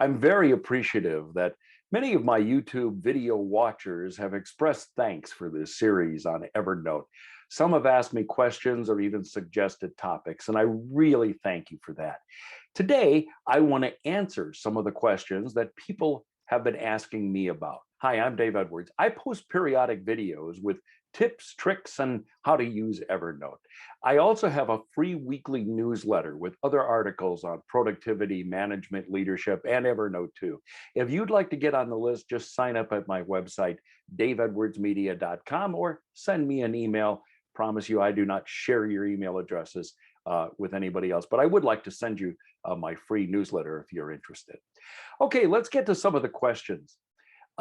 I'm very appreciative that many of my YouTube video watchers have expressed thanks for this series on Evernote. Some have asked me questions or even suggested topics, and I really thank you for that. Today, I want to answer some of the questions that people have been asking me about. Hi, I'm Dave Edwards. I post periodic videos with tips, tricks, and how to use Evernote. I also have a free weekly newsletter with other articles on productivity, management, leadership, and Evernote too. If you'd like to get on the list, just sign up at my website, daveedwardsmedia.com, or send me an email. Promise you I do not share your email addresses with anybody else, but I would like to send you my free newsletter if you're interested. Okay, let's get to some of the questions.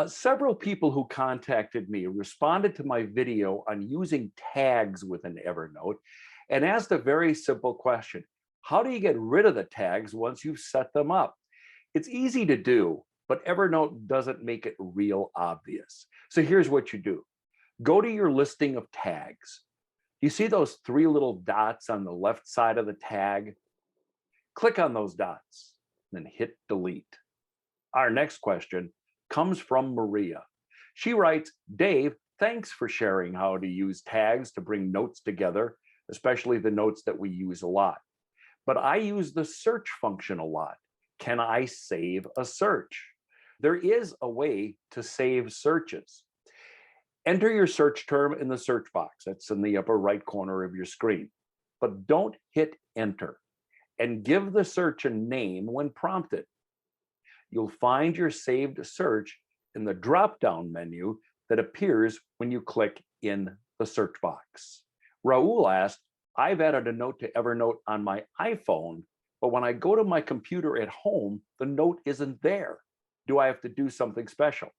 Several people who contacted me responded to my video on using tags within Evernote and asked a very simple question. How do you get rid of the tags once you've set them up? It's easy to do, but Evernote doesn't make it real obvious. So here's what you do. Go to your listing of tags. You see those three little dots on the left side of the tag? Click on those dots, then hit delete. Our next question comes from Maria. She writes, Dave, thanks for sharing how to use tags to bring notes together, especially the notes that we use a lot. But I use the search function a lot. Can I save a search? There is a way to save searches. Enter your search term in the search box. That's in the upper right corner of your screen. But don't hit enter, and give the search a name when prompted. You'll find your saved search in the drop-down menu that appears when you click in the search box. Raul asked, I've added a note to Evernote on my iPhone, but when I go to my computer at home, the note isn't there. Do I have to do something special?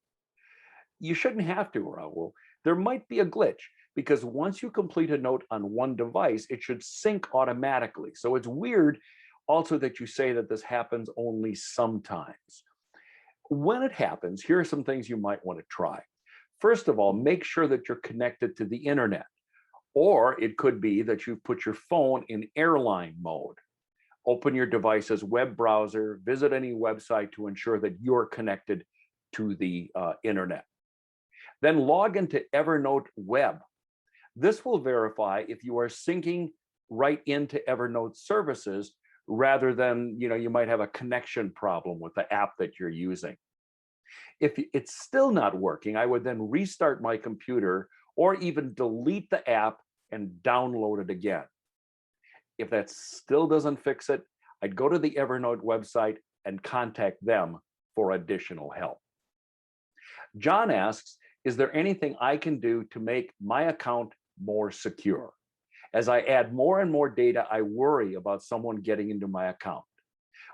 You shouldn't have to, Raul. There might be a glitch because once you complete a note on one device, it should sync automatically. So it's weird also that you say that this happens only sometimes. When it happens, here are some things you might want to try. First of all, make sure that you're connected to the internet, or it could be that you've put your phone in airline mode. Open your device's web browser, visit any website to ensure that you're connected to the internet. Then log into Evernote Web. This will verify if you are syncing right into Evernote services rather than, you might have a connection problem with the app that you're using. If it's still not working, I would then restart my computer or even delete the app and download it again. If that still doesn't fix it, I'd go to the Evernote website and contact them for additional help. John asks, is there anything I can do to make my account more secure? As I add more and more data, I worry about someone getting into my account.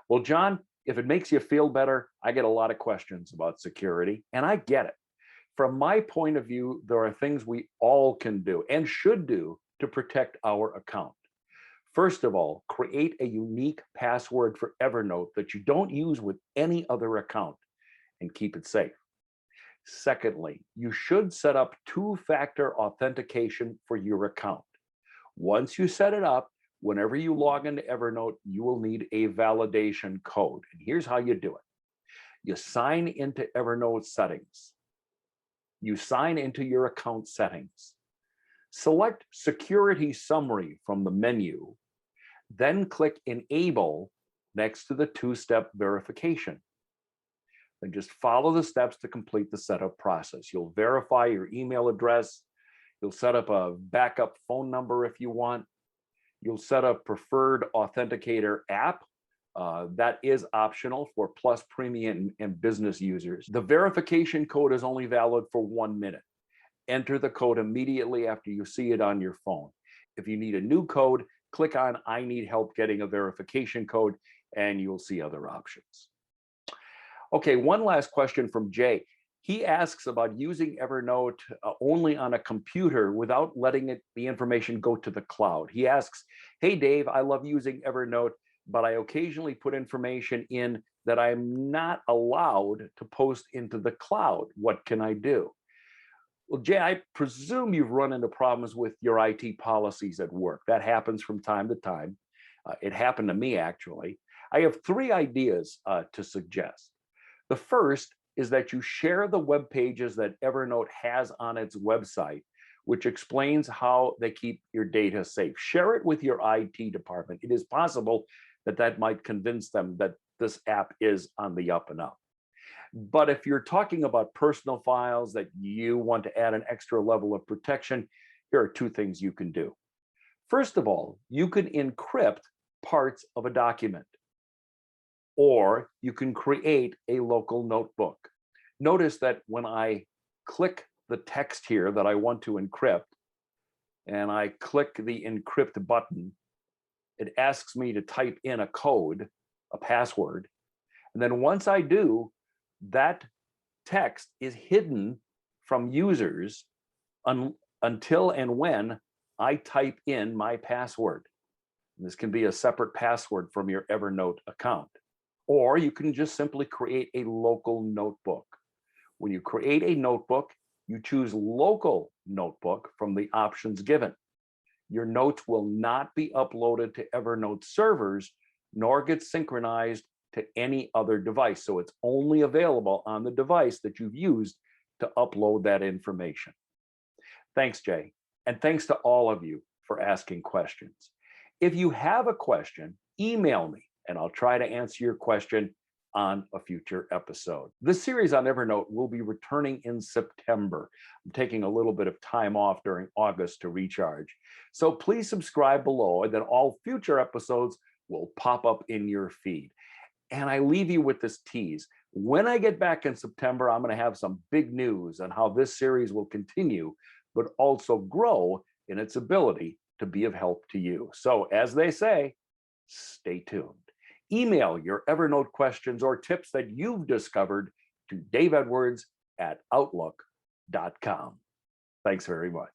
Well, John, if it makes you feel better, I get a lot of questions about security, and I get it. From my point of view, there are things we all can do and should do to protect our account. First of all, create a unique password for Evernote that you don't use with any other account and keep it safe. Secondly, you should set up two-factor authentication for your account. Once you set it up, whenever you log into Evernote, you will need a validation code. And here's how you do it. You sign into Evernote settings. You sign into your account settings. Select Security Summary from the menu. Then click Enable next to the two-step verification. Then just follow the steps to complete the setup process. You'll verify your email address. You'll set up a backup phone number if you want. You'll set up preferred authenticator app. That is optional for Plus, Premium, and business users. The verification code is only valid for 1 minute. Enter the code immediately after you see it on your phone. If you need a new code, click on I need help getting a verification code, and you'll see other options. Okay, one last question from Jay. He asks about using Evernote only on a computer without letting the information go to the cloud. He asks, hey, Dave, I love using Evernote, but I occasionally put information in that I'm not allowed to post into the cloud. What can I do? Well, Jay, I presume you've run into problems with your IT policies at work. That happens from time to time. It happened to me, actually. I have three ideas to suggest. The first is that you share the web pages that Evernote has on its website, which explains how they keep your data safe. Share it with your IT department. It is possible that that might convince them that this app is on the up and up. But if you're talking about personal files that you want to add an extra level of protection, here are two things you can do. First of all, you can encrypt parts of a document, or you can create a local notebook. Notice that when I click the text here that I want to encrypt, and I click the encrypt button, it asks me to type in a code, a password. And then once I do, that text is hidden from users until and when I type in my password. And this can be a separate password from your Evernote account. Or you can just simply create a local notebook. When you create a notebook, you choose local notebook from the options given. Your notes will not be uploaded to Evernote servers, nor get synchronized to any other device. So it's only available on the device that you've used to upload that information. Thanks, Jay. And thanks to all of you for asking questions. If you have a question, email me and I'll try to answer your question on a future episode. This series on Evernote will be returning in September. I'm taking a little bit of time off during August to recharge. So please subscribe below, and then all future episodes will pop up in your feed. And I leave you with this tease. When I get back in September, I'm going to have some big news on how this series will continue, but also grow in its ability to be of help to you. So as they say, stay tuned. Email your Evernote questions or tips that you've discovered to daveedwards@outlook.com. Thanks very much.